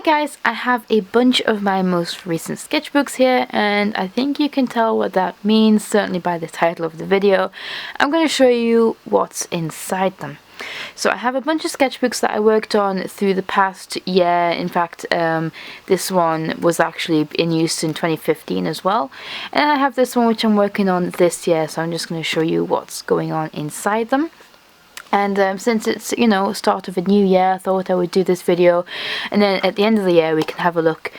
Hey guys, I have a bunch of my most recent sketchbooks here, and I think you can tell what that means, certainly by the title of the video. I'm going to show you what's inside them. So I have a bunch of sketchbooks that I worked on through the past year. In fact, this one was actually in use in 2015 as well. And I have this one which I'm working on this year, so I'm just going to show you what's going on inside them. And since it's, you know, start of a new year, I thought I would do this video, and then at the end of the year we can have a look,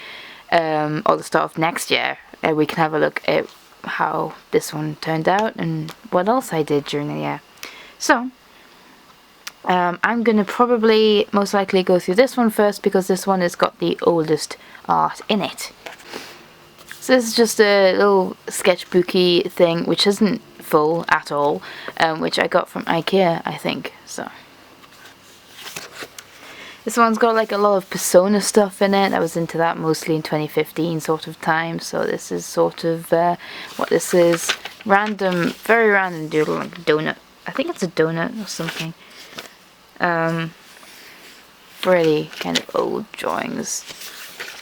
or the start of next year, we can have a look at how this one turned out and what else I did during the year. So I'm gonna probably most likely go through this one first, because this one has got the oldest art in it. So this is just a little sketchbooky thing which isn't full at all, which I got from IKEA, I think. So this one's got like a lot of Persona stuff in it. I was into that mostly in 2015 sort of time, so this is sort of what this is. Random, very random doodle, like a donut. I think it's a donut or something. Really kind of old drawings,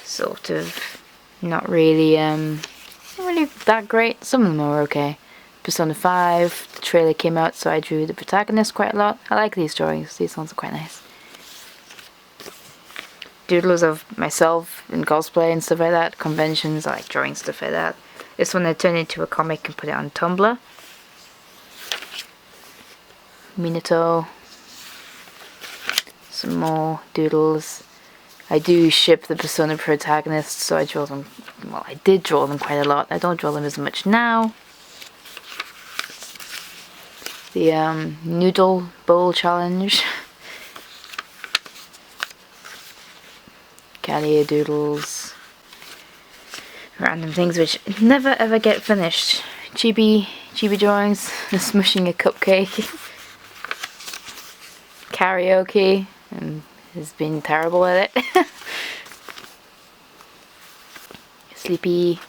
sort of not really that great. Some of them are okay. Persona 5, the trailer came out, so I drew the protagonist quite a lot. I like these drawings, these ones are quite nice. Doodles of myself in cosplay and stuff like that, conventions, I like drawing stuff like that. This one I turned into a comic and put it on Tumblr. Minato. Some more doodles. I do ship the Persona protagonists, so I draw them, well, I did draw them quite a lot. I don't draw them as much now. The noodle bowl challenge. Calia doodles. Random things which never ever get finished. Chibi drawings. Smushing a cupcake. Karaoke. And has been terrible at it. Sleepy.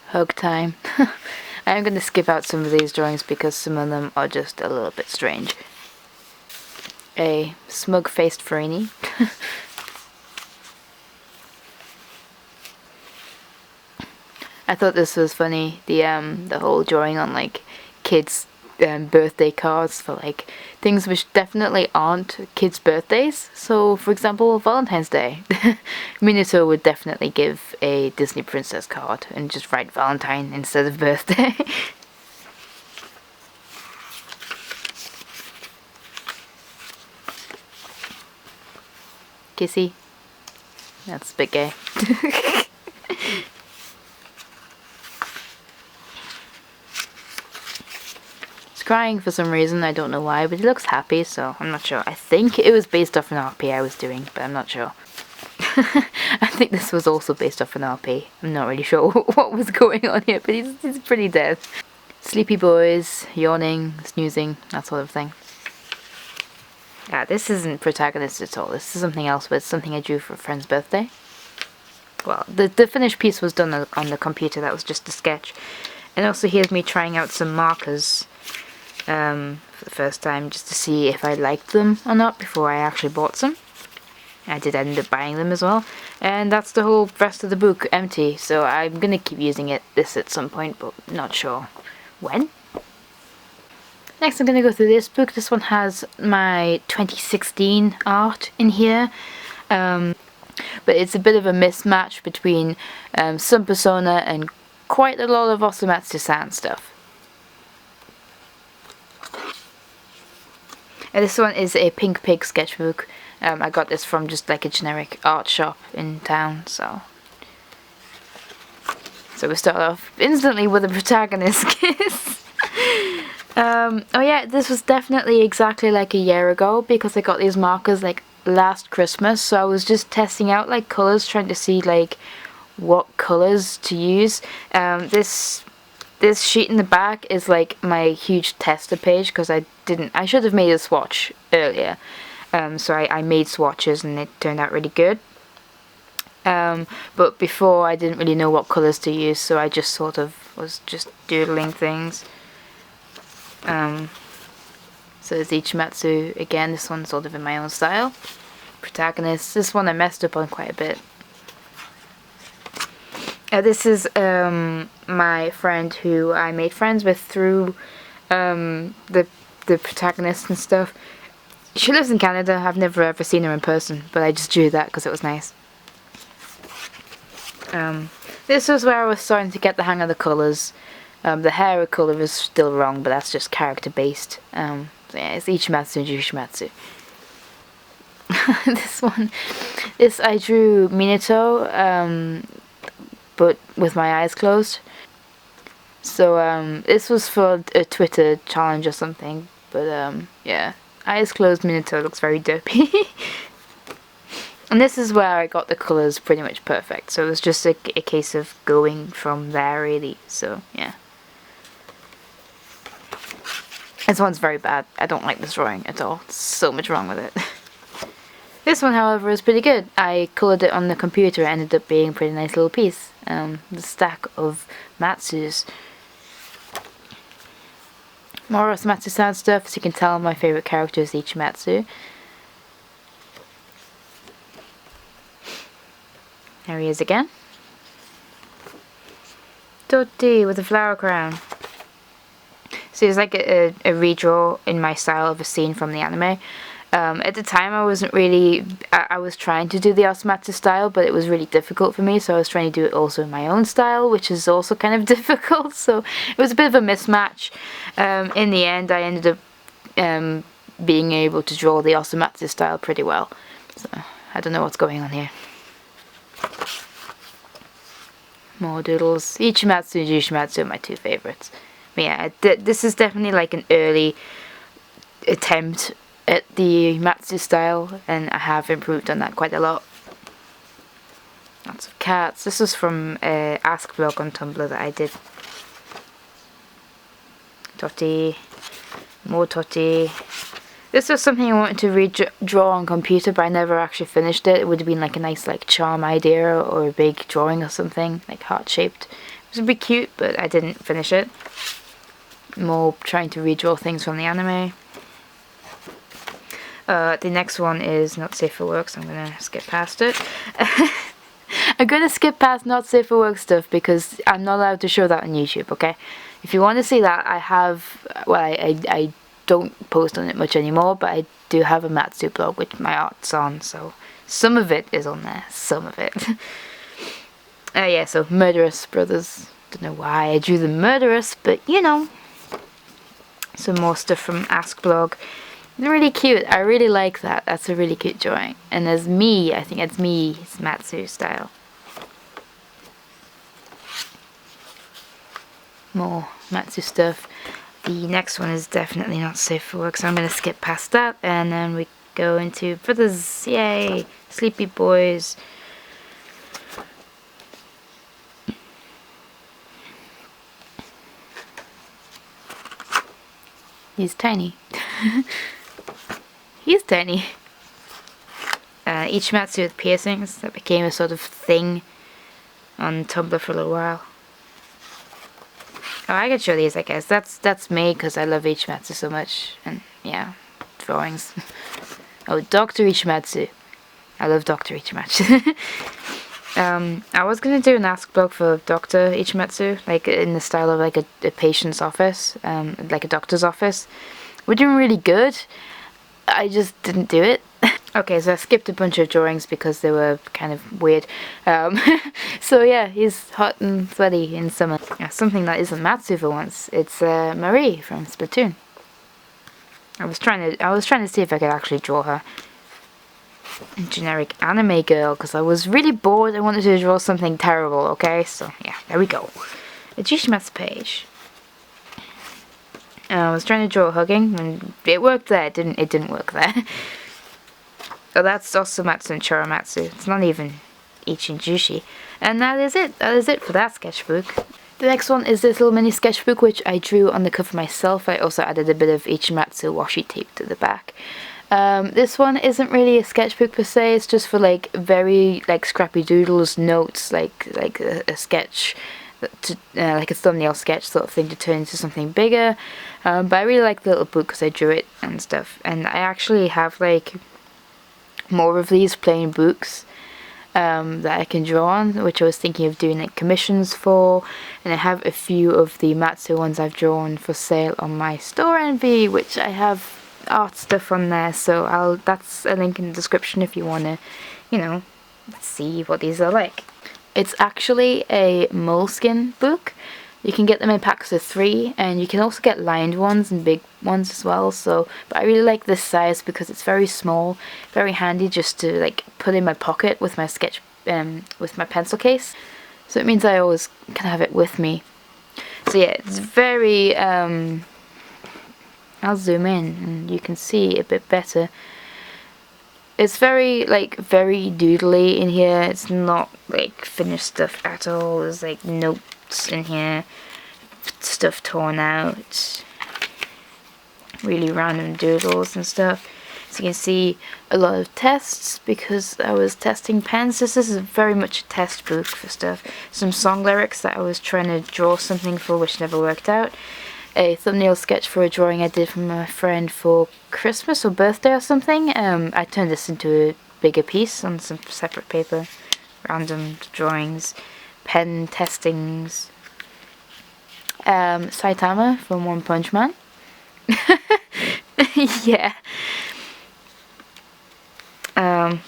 Hug time. I'm going to skip out some of these drawings because some of them are just a little bit strange. A smug-faced Frainy. I thought this was funny, the whole drawing on like kids' birthday cards for like things which definitely aren't kids' birthdays. So for example, Valentine's Day. Minato would definitely give a Disney princess card and just write Valentine instead of birthday. Kissy. That's a bit gay. Crying for some reason, I don't know why, but he looks happy, so I'm not sure. I think it was based off an RP I was doing, but I'm not sure. I think this was also based off an RP. I'm not really sure what was going on here, but he's pretty dead. Sleepy boys, yawning, snoozing, that sort of thing. Yeah, this isn't protagonist at all. This is something else, but it's something I drew for a friend's birthday. Well, the finished piece was done on the computer. That was just a sketch. And also here's me trying out some markers for the first time, just to see if I liked them or not before I actually bought some. I did end up buying them as well, and that's the whole rest of the book empty, so I'm gonna keep using this at some point, but not sure when. Next I'm gonna go through this book. This one has my 2016 art in here, but it's a bit of a mismatch between some Persona and quite a lot of Osamatsu-san stuff. And this one is a Pink Pig sketchbook. I got this from just like a generic art shop in town, so we start off instantly with a protagonist kiss. Oh yeah, this was definitely exactly like a year ago, because I got these markers like last Christmas, so I was just testing out like colours, trying to see like what colours to use. This sheet in the back is like my huge tester page, because I should have made a swatch earlier. So I made swatches and it turned out really good. But before I didn't really know what colours to use, so I just sort of was just doodling things. So it's Ichimatsu again. This one's sort of in my own style. Protagonist. This one I messed up on quite a bit. This is my friend who I made friends with through the protagonist and stuff. She lives in Canada. I've never ever seen her in person, but I just drew that because it was nice. This was where I was starting to get the hang of the colours. The hair colour is still wrong, but that's just character based. So yeah, it's Ichimatsu and Jushimatsu. This I drew Minato, but with my eyes closed. So this was for a Twitter challenge or something, but yeah, eyes closed Minato looks very dopey. And this is where I got the colours pretty much perfect, so it was just a case of going from there really, so yeah. This one's very bad. I don't like this drawing at all. There's so much wrong with it. This one, however, is pretty good. I coloured it on the computer. It ended up being a pretty nice little piece. The stack of Matsus. More Matsu sound stuff. As you can tell, my favourite character is Ichimatsu. There he is again. Toti with a flower crown. So it's like a redraw in my style of a scene from the anime. At the time I wasn't really, I was trying to do the Osamatsu style, but it was really difficult for me, so I was trying to do it also in my own style, which is also kind of difficult, so it was a bit of a mismatch. In the end I ended up being able to draw the Osamatsu style pretty well, so I don't know what's going on here. More doodles. Ichimatsu and Jushimatsu are my two favourites. But yeah, this is definitely like an early attempt at the Matsu style, and I have improved on that quite a lot. Lots of cats. This was from Ask blog on Tumblr that I did. Toti. More Toti. This was something I wanted to redraw on computer, but I never actually finished it. It would have been like a nice like charm idea or a big drawing or something, like heart shaped. It was a bit cute, but I didn't finish it. More trying to redraw things from the anime. The next one is not safe for work, so I'm gonna skip past it. I'm gonna skip past not safe for work stuff because I'm not allowed to show that on YouTube, okay? If you want to see that, I have, well, I don't post on it much anymore, but I do have a Matsu blog with my art's on, so some of it is on there, some of it. Yeah, so Murderous Brothers. Don't know why I drew them murderous, but you know. Some more stuff from Ask blog. They're really cute. I really like that. That's a really cute drawing. And there's me. I think it's me. It's Matsu style. More Matsu stuff. The next one is definitely not safe for work, so I'm going to skip past that. And then we go into Brothers. Yay! Sleepy Boys. He's tiny. He's tiny. Ichimatsu with piercings. That became a sort of thing on Tumblr for a little while. Oh, I could show these, I guess. That's me because I love Ichimatsu so much. And yeah, drawings. Oh, Dr. Ichimatsu. I love Dr. Ichimatsu. I was gonna do an Ask blog for Dr. Ichimatsu, like in the style of like a patient's office, like a doctor's office. We're doing really good. I just didn't do it. Okay, so I skipped a bunch of drawings because they were kind of weird. So yeah, he's hot and sweaty in summer. Yeah, something that isn't Matsu for once. It's Marie from Splatoon. I was trying to see if I could actually draw her. Generic anime girl, because I was really bored. I wanted to draw something terrible, okay? So yeah, there we go. A Jushimatsu page. I was trying to draw hugging, and it worked there. It didn't work there. Oh, that's Osamatsu and Choromatsu. It's not even Ichi and Jushi. And that is it. That is it for that sketchbook. The next one is this little mini sketchbook, which I drew on the cover myself. I also added a bit of Ichimatsu washi tape to the back. This one isn't really a sketchbook per se. It's just for like very like scrappy doodles, notes, like a sketch like a thumbnail sketch sort of thing to turn into something bigger. But I really like the little book because I drew it and stuff. And I actually have like more of these plain books that I can draw on, which I was thinking of doing like commissions for. And I have a few of the Matsu ones I've drawn for sale on my store envy, which I have art stuff on there. So that's a link in the description if you want to, you know, see what these are like. It's actually a moleskin book. You can get them in packs of 3, and you can also get lined ones and big ones as well. So, but I really like this size because it's very small, very handy just to like put in my pocket with my with my pencil case. So it means I always can have it with me. So yeah, it's very. I'll zoom in and you can see a bit better. It's very doodly in here. It's not like finished stuff at all. There's like notes in here, stuff torn out, really random doodles and stuff. So you can see a lot of tests because I was testing pens. This is very much a test book for stuff. Some song lyrics that I was trying to draw something for which never worked out. A thumbnail sketch for a drawing I did from my friend for Christmas or birthday or something. I turned this into a bigger piece on some separate paper. Random drawings, pen testings. Saitama from One Punch Man. Yeah.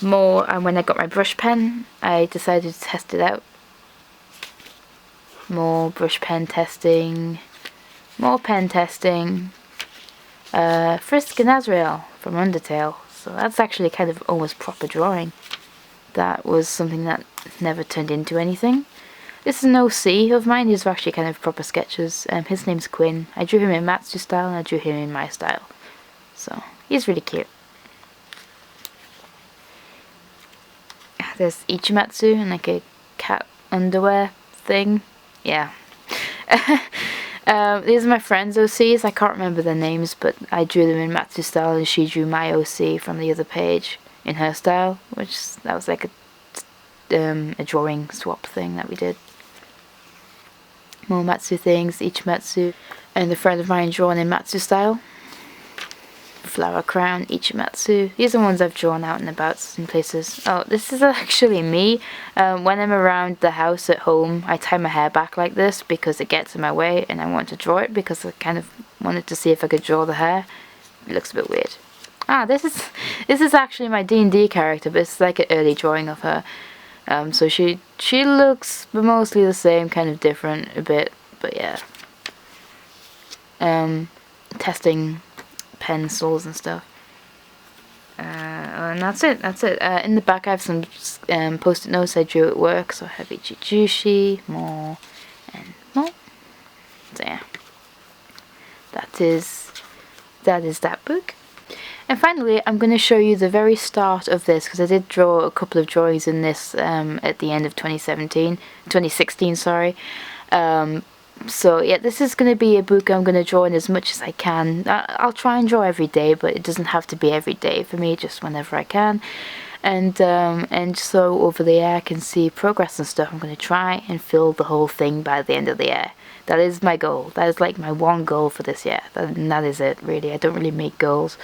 More, and when I got my brush pen, I decided to test it out. More brush pen testing. More pen testing. Frisk and Azrael from Undertale. So that's actually kind of almost proper drawing. That was something that never turned into anything. This is an OC of mine. These are actually kind of proper sketches. His name's Quinn. I drew him in Matsu style and I drew him in my style. So he's really cute. There's Ichimatsu and like a cat underwear thing. Yeah. These are my friends' OCs. I can't remember their names, but I drew them in Matsu style and she drew my OC from the other page in her style, which that was like a drawing swap thing that we did. More Matsu things, Ichimatsu, and a friend of mine drawn in Matsu style. Flower crown, Ichimatsu. These are ones I've drawn out and about in places. Oh, this is actually me. When I'm around the house at home, I tie my hair back like this because it gets in my way and I want to draw it because I kind of wanted to see if I could draw the hair. It looks a bit weird. Ah, this is actually my D&D character, but it's like an early drawing of her. So she looks mostly the same, kind of different a bit, but yeah. Testing pencils and stuff. And that's it. In the back I have some post-it notes I drew at work, so I have Ichijushi, more, and more. So yeah. That is that book. And finally, I'm going to show you the very start of this, because I did draw a couple of drawings in this at the end of 2016, sorry. So yeah, this is going to be a book I'm going to draw in as much as I can. I'll try and draw every day, but it doesn't have to be every day for me, just whenever I can. And so over the year I can see progress and stuff. I'm going to try and fill the whole thing by the end of the year. That is my goal. That is like my one goal for this year. And that is it, really. I don't really make goals.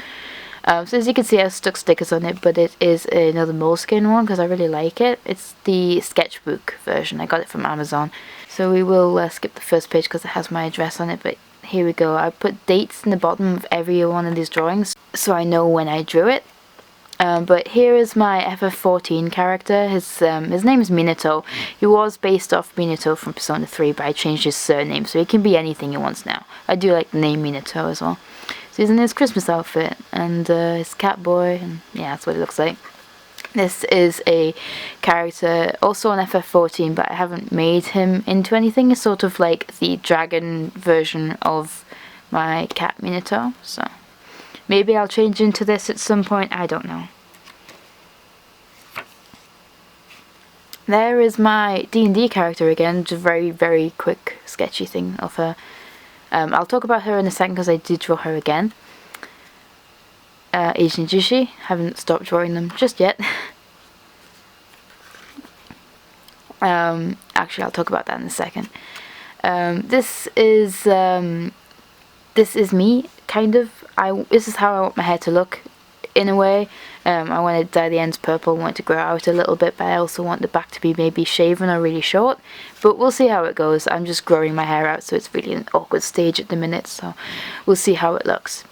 So as you can see, I stuck stickers on it, but it is another moleskin one because I really like it. It's the sketchbook version. I got it from Amazon. So we will skip the first page because it has my address on it, but here we go. I put dates in the bottom of every one of these drawings so I know when I drew it. But here is my FF14 character. His name is Minato. He was based off Minato from Persona 3, but I changed his surname, so he can be anything he wants now. I do like the name Minato as well. So he's in his Christmas outfit, and his cat boy, and yeah, that's what it looks like. This is a character also on FF14, but I haven't made him into anything. It's sort of like the dragon version of my cat Minato, so maybe I'll change into this at some point, I don't know. There is my D&D character again, just a very, very quick sketchy thing of her. I'll talk about her in a second because I did draw her again. Asian Jushi, haven't stopped drawing them just yet. Actually, I'll talk about that in a second. This is me, kind of. This is how I want my hair to look, in a way. I want to dye the ends purple, want it to grow out a little bit, but I also want the back to be maybe shaven or really short. But we'll see how it goes. I'm just growing my hair out, so it's really an awkward stage at the minute, so we'll see how it looks.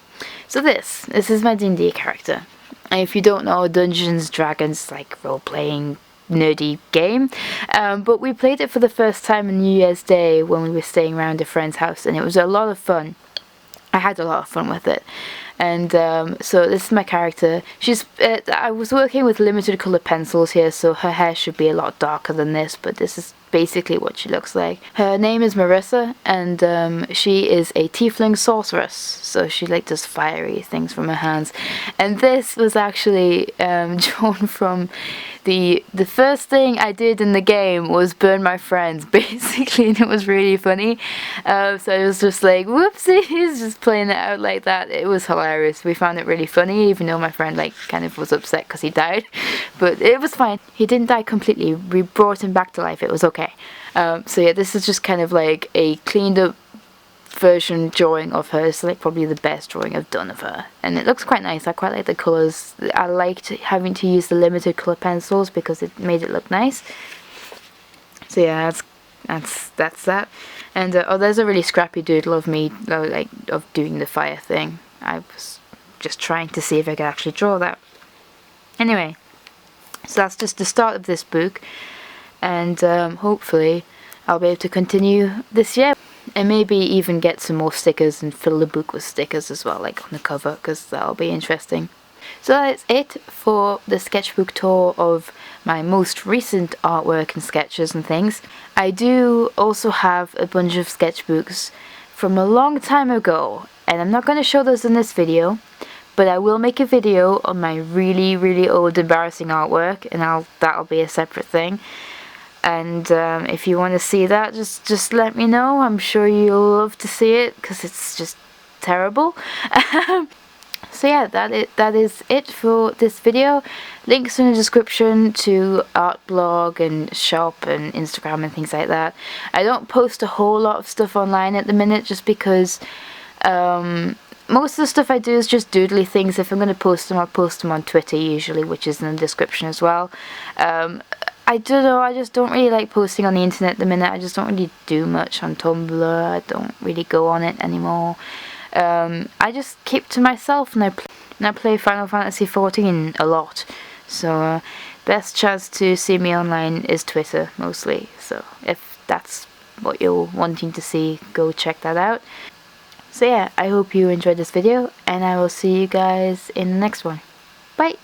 So this is my D&D character. And if you don't know, Dungeons & Dragons, like role-playing nerdy game, but we played it for the first time on New Year's Day when we were staying around a friend's house, and it was a lot of fun. I had a lot of fun with it. And so this is my character. I was working with limited colour pencils here, so her hair should be a lot darker than this, but this is basically what she looks like. Her name is Marissa, and she is a tiefling sorceress, so she like does fiery things from her hands. And this was actually drawn from the first thing I did in the game was burn my friends, basically, and it was really funny. So I was just like, whoopsies, just playing it out like that. It was hilarious. We found it really funny, even though my friend like kind of was upset because he died, but it was fine. He didn't die completely. We brought him back to life. It was okay. So yeah, this is just kind of like a cleaned up version drawing of her. It's like probably the best drawing I've done of her, and it looks quite nice. I quite like the colours. I liked having to use the limited colour pencils because it made it look nice. So yeah, that's that. And oh, there's a really scrappy doodle of me, like of doing the fire thing. I was just trying to see if I could actually draw that. Anyway, so that's just the start of this book, and hopefully I'll be able to continue this year. And maybe even get some more stickers and fill the book with stickers as well, like on the cover, because that'll be interesting. So that's it for the sketchbook tour of my most recent artwork and sketches and things. I do also have a bunch of sketchbooks from a long time ago, and I'm not going to show those in this video, but I will make a video on my really, really old embarrassing artwork, and that'll be a separate thing. And if you want to see that, just let me know. I'm sure you'll love to see it because it's just terrible. So yeah, that is it for this video. Links in the description to art blog and shop and Instagram and things like that. I don't post a whole lot of stuff online at the minute just because most of the stuff I do is just doodly things. If I'm going to post them, I'll post them on Twitter usually, which is in the description as well. I don't know, I just don't really like posting on the internet at the minute. I just don't really do much on Tumblr. I don't really go on it anymore. I just keep to myself, and I play Final Fantasy XIV a lot. So best chance to see me online is Twitter mostly. So if that's what you're wanting to see, go check that out. So yeah, I hope you enjoyed this video, and I will see you guys in the next one. Bye!